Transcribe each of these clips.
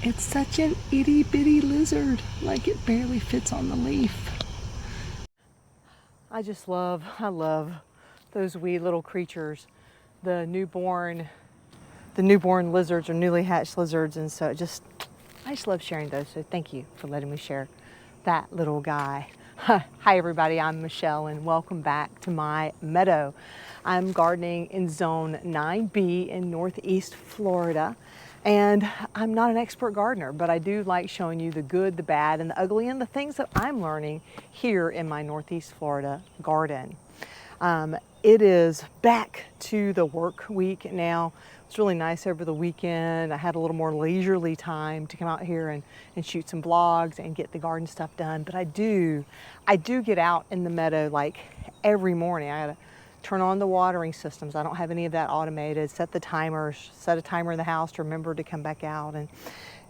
It's such an itty bitty lizard, like it barely fits on the leaf. I love those wee little creatures, the newborn lizards or newly hatched lizards, and so I just love sharing those. So thank you for letting me share that little guy. Hi everybody, I'm Michelle and welcome back to my meadow. I'm gardening in zone 9B in Northeast Florida. And I'm not an expert gardener, but I do like showing you the good, the bad, and the ugly, and the things that I'm learning here in my Northeast Florida garden. It is back to the work week now. It's really nice over the weekend. I had a little more leisurely time to come out here and shoot some vlogs and get the garden stuff done. But I do get out in the meadow like every morning. I gotta turn on the watering systems. I don't have any of that automated. Set a timer in the house to remember to come back out.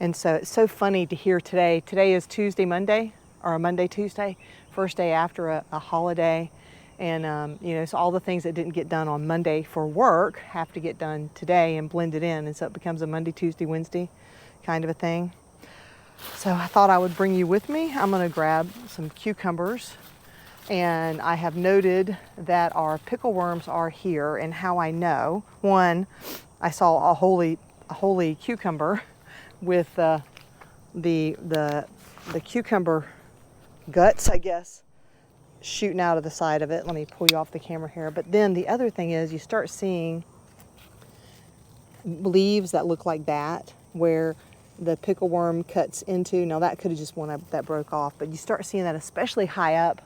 And so it's so funny to hear today. Today is Monday, Tuesday, first day after a holiday. And so all the things that didn't get done on Monday for work have to get done today and blended in. And so it becomes a Monday, Tuesday, Wednesday kind of a thing. So I thought I would bring you with me. I'm gonna grab some cucumbers. And I have noted that our pickle worms are here, and how I know. One, I saw a holy cucumber with the cucumber guts, I guess, shooting out of the side of it. Let me pull you off the camera here. But then the other thing is you start seeing leaves that look like that, where the pickle worm cuts into. Now that could have just one that broke off, but you start seeing that especially high up.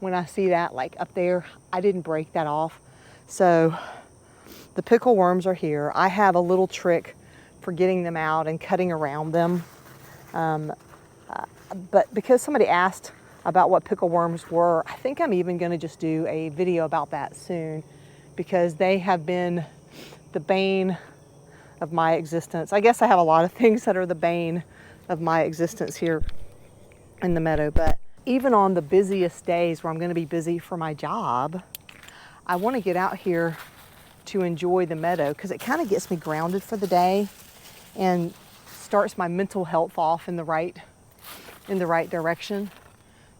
When I see that, like up there, I didn't break that off. So the pickle worms are here. I have a little trick for getting them out and cutting around them. But because somebody asked about what pickle worms were, I think I'm even gonna just do a video about that soon, because they have been the bane of my existence. I guess I have a lot of things that are the bane of my existence here in the meadow, but even on the busiest days where I'm going to be busy for my job, I want to get out here to enjoy the meadow, because it kind of gets me grounded for the day and starts my mental health off in the right direction,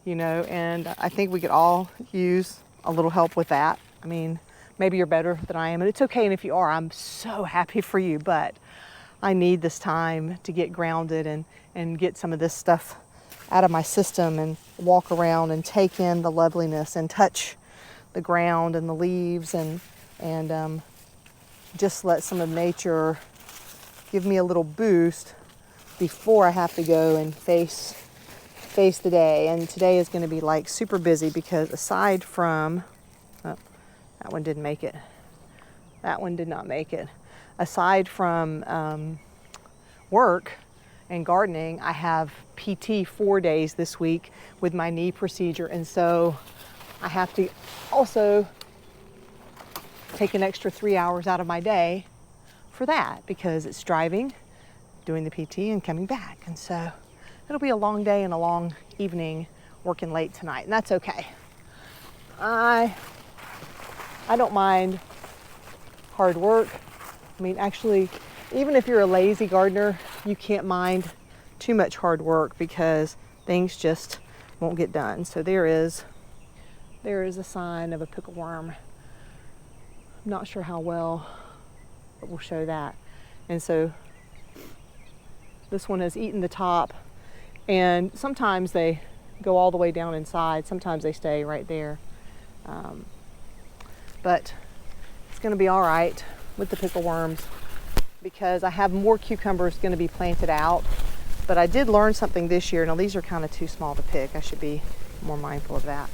and I think we could all use a little help with that. I mean, maybe you're better than I am, and it's okay, and if you are, I'm so happy for you, but I need this time to get grounded and get some of this stuff out of my system and walk around and take in the loveliness and touch the ground and the leaves and just let some of nature give me a little boost before I have to go and face the day. And today is going to be like super busy, because aside from that one didn't make it. That one did not make it. Aside from work and gardening, I have PT 4 days this week with my knee procedure, and so I have to also take an extra 3 hours out of my day for that, because it's driving, doing the PT, and coming back. And so it'll be a long day and a long evening working late tonight, and that's okay. I don't mind hard work. I mean, actually, even if you're a lazy gardener, you can't mind too much hard work, because things just won't get done. So there is a sign of a pickle worm. I'm not sure how well, but we'll show that. And so this one has eaten the top, and sometimes they go all the way down inside. Sometimes they stay right there. But it's going to be all right with the pickle worms, because I have more cucumbers going to be planted out. But I did learn something this year. Now these are kind of too small to pick. I should be more mindful of that.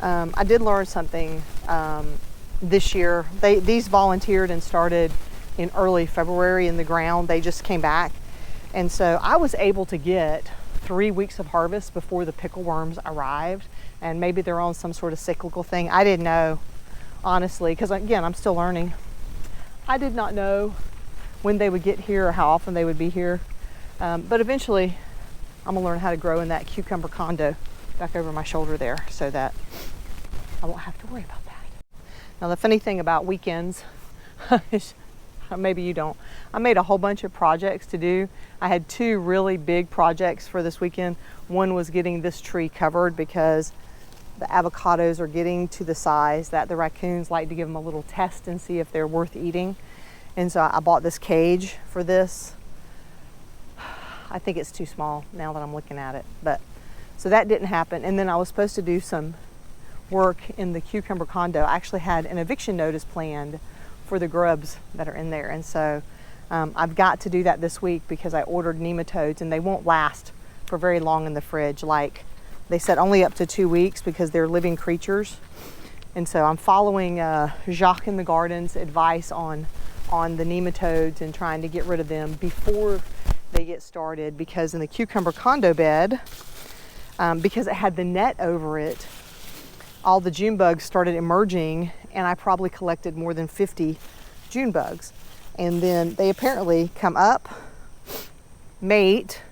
I did learn something this year. These volunteered and started in early February in the ground. They just came back. And so I was able to get 3 weeks of harvest before the pickle worms arrived. And maybe they're on some sort of cyclical thing. I didn't know, honestly, because again, I'm still learning. I did not know when they would get here or how often they would be here. But eventually I'm gonna learn how to grow in that cucumber condo back over my shoulder there, so that I won't have to worry about that. Now the funny thing about weekends is maybe you don't. I made a whole bunch of projects to do. I had 2 really big projects for this weekend. One was getting this tree covered because the avocados are getting to the size that the raccoons like to give them a little test and see if they're worth eating. And so I bought this cage for this. I think it's too small now that I'm looking at it, but so that didn't happen. And then I was supposed to do some work in the cucumber condo. I actually had an eviction notice planned for the grubs that are in there. And so I've got to do that this week because I ordered nematodes and they won't last for very long in the fridge. Like they said only up to 2 weeks because they're living creatures. And so I'm following Jacques in the Garden's advice on the nematodes and trying to get rid of them before they get started, because in the cucumber condo bed, because it had the net over it, all the June bugs started emerging, and I probably collected more than 50 June bugs. And then they apparently come up, mate,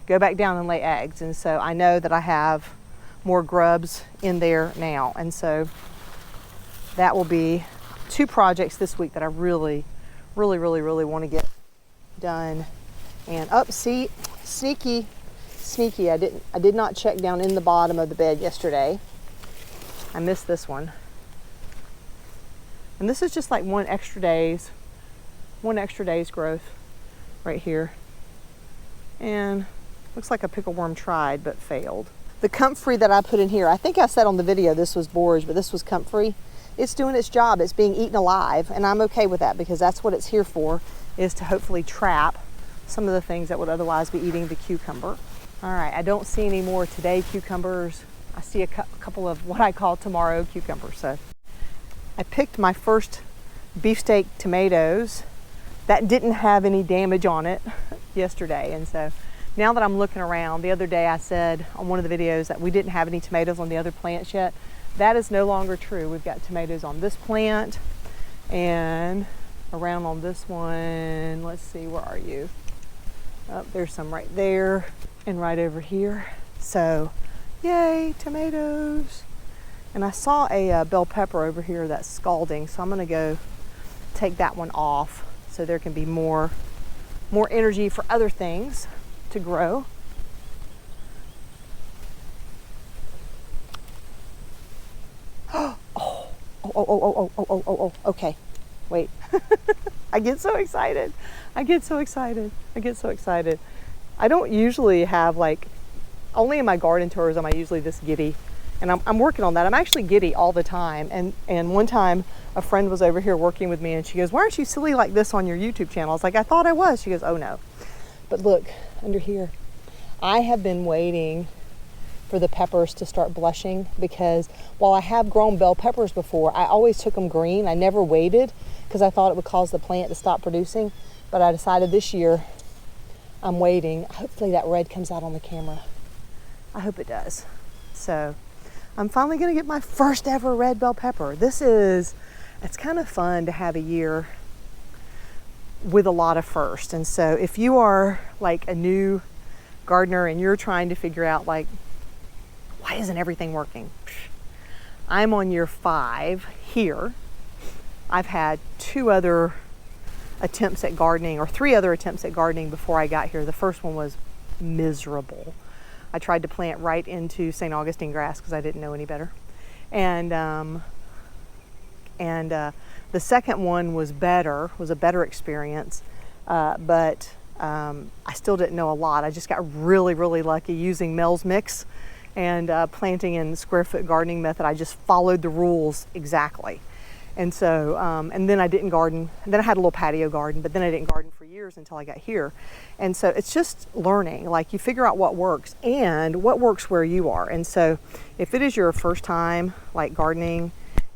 go back down and lay eggs. And so I know that I have more grubs in there now. And so that will be 2 projects this week that I really want to get done. And see, sneaky. I did not check down in the bottom of the bed yesterday. I missed this one. And this is just like one extra day's growth right here. And looks like a pickle worm tried but failed. The comfrey that I put in here, I think I said on the video this was borage, but this was comfrey. It's doing its job. It's being eaten alive, and I'm okay with that because that's what it's here for, is to hopefully trap some of the things that would otherwise be eating the cucumber. All right, I don't see any more today cucumbers. I see a couple of what I call tomorrow cucumbers. So I picked my first beefsteak tomatoes that didn't have any damage on it yesterday. And so now that I'm looking around, the other day I said on one of the videos that we didn't have any tomatoes on the other plants yet. That is no longer true. We've got tomatoes on this plant and around on this one. Let's see, where are you? Oh, there's some right there and right over here. So yay, tomatoes. And I saw a bell pepper over here that's scalding, so I'm gonna go take that one off so there can be more energy for other things to grow. Oh, okay, wait. I get so excited. I get so excited. I don't usually have, like, only in my garden tours am I usually this giddy. And I'm working on that. I'm actually giddy all the time. And one time a friend was over here working with me and she goes, "Why aren't you silly like this on your YouTube channel?" I was like, "I thought I was." She goes, "Oh no." But look, under here, I have been waiting for the peppers to start blushing because while I have grown bell peppers before, I always took them green. I never waited because I thought it would cause the plant to stop producing. But I decided this year I'm waiting. Hopefully that red comes out on the camera. I hope it does. So I'm finally gonna get my first ever red bell pepper. It's kind of fun to have a year with a lot of firsts. And so if you are like a new gardener and you're trying to figure out, like, why isn't everything working? I'm on year 5 here. I've had 2 other attempts at gardening, or 3 other attempts at gardening before I got here. The first one was miserable. I tried to plant right into St. Augustine grass because I didn't know any better. And the second one was a better experience, but I still didn't know a lot. I just got really lucky using Mel's Mix and planting in square foot gardening method. I just followed the rules exactly. And so, and then I didn't garden. And then I had a little patio garden, but then I didn't garden for years until I got here. And so it's just learning, like you figure out what works and what works where you are. And so if it is your first time like gardening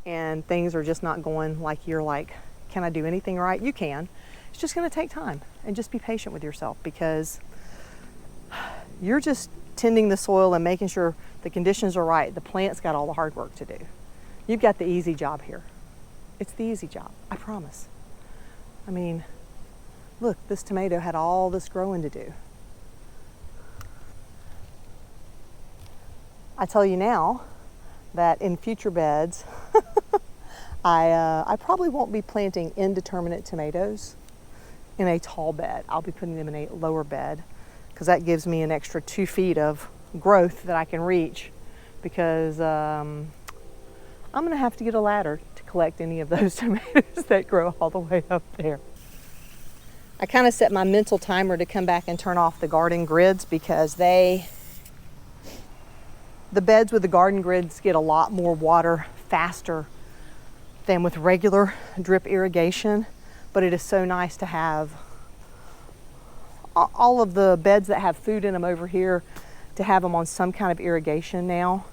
and things are just not going like you're like, can I do anything right? You can. It's just gonna take time, and just be patient with yourself because you're just tending the soil and making sure the conditions are right. The plant's got all the hard work to do. You've got the easy job here. It's the easy job, I promise. I mean, look, this tomato had all this growing to do. I tell you now that in future beds, I probably won't be planting indeterminate tomatoes. in a tall bed. I'll be putting them in a lower bed because that gives me an extra 2 feet of growth that I can reach, because I'm gonna have to get a ladder to collect any of those tomatoes that grow all the way up there. I kind of set my mental timer to come back and turn off the garden grids, because the beds with the garden grids get a lot more water faster than with regular drip irrigation. But it is so nice to have all of the beds that have food in them over here, to have them on some kind of irrigation now.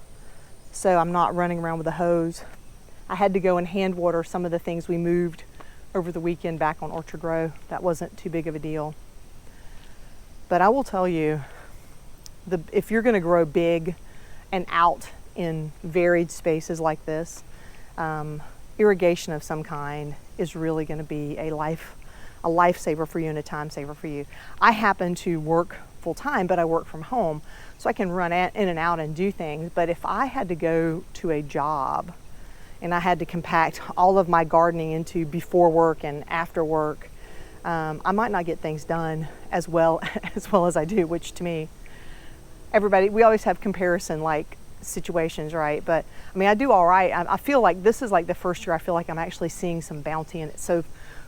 So I'm not running around with a hose. I had to go and hand water some of the things we moved over the weekend back on Orchard Row. That wasn't too big of a deal. But I will tell you, if you're gonna grow big and out in varied spaces like this, irrigation of some kind is really gonna be a lifesaver for you and a time saver for you. I happen to work full time, but I work from home, so I can run in and out and do things. But if I had to go to a job and I had to compact all of my gardening into before work and after work, I might not get things done as well as I do, which to me, we always have comparison like situations, right? But I mean, I do all right. I feel like this is like the first year I feel like I'm actually seeing some bounty, and it's so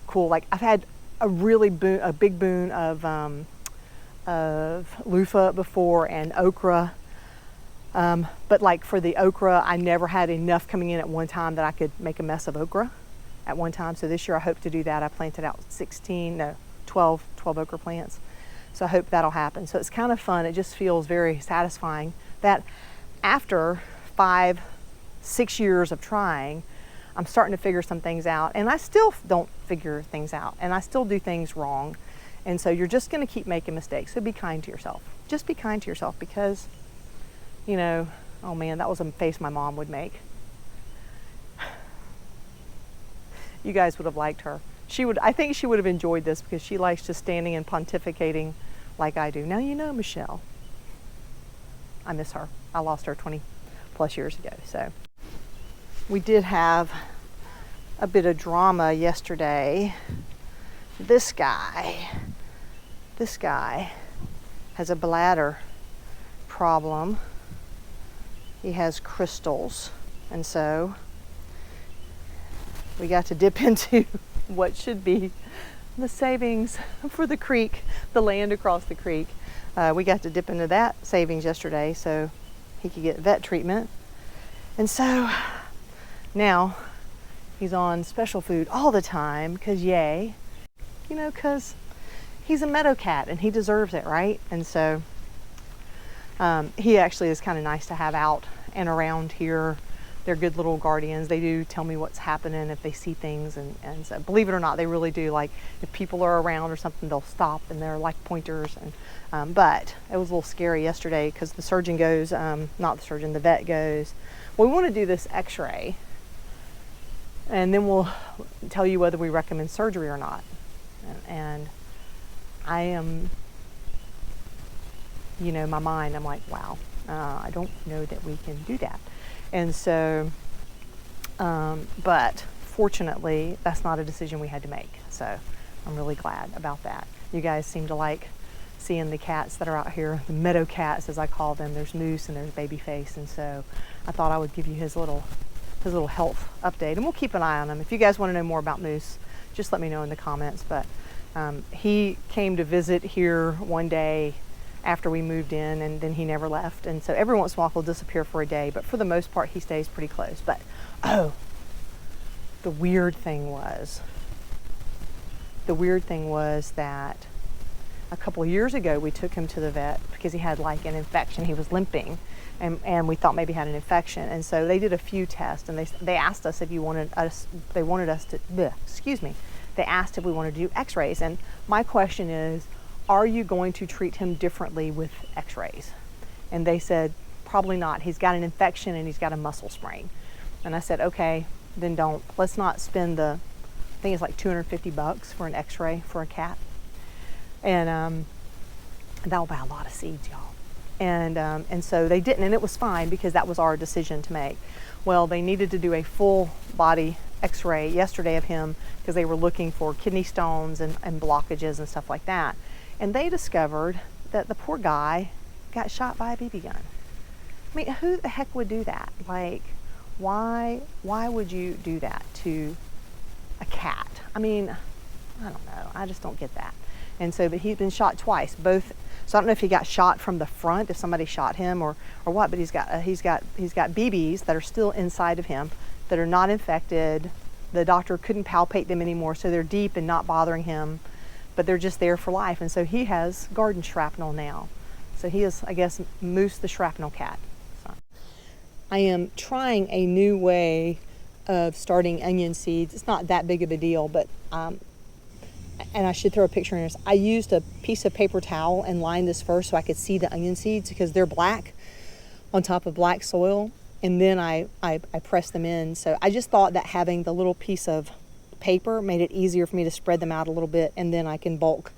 cool. Like I've had a big boon of loofah before and okra. But like for the okra, I never had enough coming in at one time that I could make a mess of okra at one time. So this year I hope to do that. I planted out 12 okra plants. So I hope that'll happen. So it's kind of fun. It just feels very satisfying that after 5-6 years of trying, I'm starting to figure some things out, and I still don't figure things out, and I still do things wrong. And so you're just going to keep making mistakes. So be kind to yourself. Just be kind to yourself, because, you know, oh man, that was a face my mom would make. You guys would have liked her. I think she would have enjoyed this, because she likes just standing and pontificating like I do. Now, you know, Michelle, I miss her. I lost her 20 plus years ago. So we did have a bit of drama yesterday. This guy has a bladder problem. He has crystals, and so we got to dip into what should be the savings for the creek, the land across the creek. We got to dip into that savings yesterday so he could get vet treatment. And so now he's on special food all the time, because yay, you know, because he's a meadow cat and he deserves it, right? And so he actually is kind of nice to have out and around here. They're good little guardians. They do tell me what's happening if they see things, and so believe it or not, they really do. Like if people are around or something, they'll stop, and they're like pointers. And but it was a little scary yesterday, because the surgeon goes, the vet goes, well, we want to do this x-ray, and then we'll tell you whether we recommend surgery or not. And I am, you know, my mind, I'm like, wow, I don't know that we can do that. And so, but fortunately, that's not a decision we had to make. So I'm really glad about that. You guys seem to like seeing the cats that are out here, the meadow cats, as I call them. There's Moose and there's Babyface. And so I thought I would give you his little health update, and we'll keep an eye on him. If you guys want to know more about Moose, just let me know in the comments. But he came to visit here one day after we moved in, and then he never left. And so every once in a while he'll disappear for a day, but for the most part he stays pretty close. But the weird thing was that a couple of years ago we took him to the vet because he had like an infection. He was limping, and we thought maybe he had an infection. And so they did a few tests, and they asked us if they asked if we wanted to do x-rays. And my question is, are you going to treat him differently with x-rays? And they said, probably not. He's got an infection and he's got a muscle sprain. And I said, okay, then don't. Let's not spend I think it's like $250 for an x-ray for a cat. And that'll buy a lot of seeds, y'all. And so they didn't, and it was fine, because that was our decision to make. Well, they needed to do a full body x-ray yesterday of him because they were looking for kidney stones and blockages and stuff like that. And they discovered that the poor guy got shot by a BB gun. I mean, who the heck would do that? Like, why would you do that to a cat? I mean, I don't know. I just don't get that. And so, but he's been shot twice, both. So I don't know if he got shot from the front, if somebody shot him or what. But he's got BBs that are still inside of him that are not infected. The doctor couldn't palpate them anymore, so they're deep and not bothering him, but they're just there for life. And so he has garden shrapnel now. So he is, I guess, Moose the Shrapnel Cat. So I am trying a new way of starting onion seeds. It's not that big of a deal, but and I should throw a picture in this. I used a piece of paper towel and lined this first so I could see the onion seeds because they're black on top of black soil. And then I pressed them in. So I just thought that having the little piece of paper made it easier for me to spread them out a little bit, and then I can bulk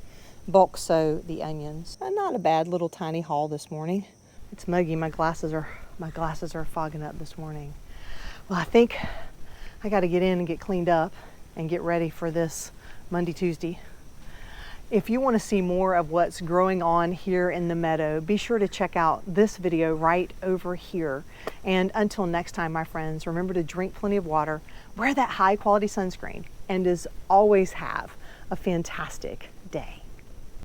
sow the onions. Not a bad little tiny haul this morning. It's muggy. My glasses are fogging up this morning. Well, I think I got to get in and get cleaned up and get ready for this Monday, Tuesday. If you want to see more of what's growing on here in the meadow, be sure to check out this video right over here. And until next time, my friends, remember to drink plenty of water, wear that high quality sunscreen, and as always, have a fantastic day.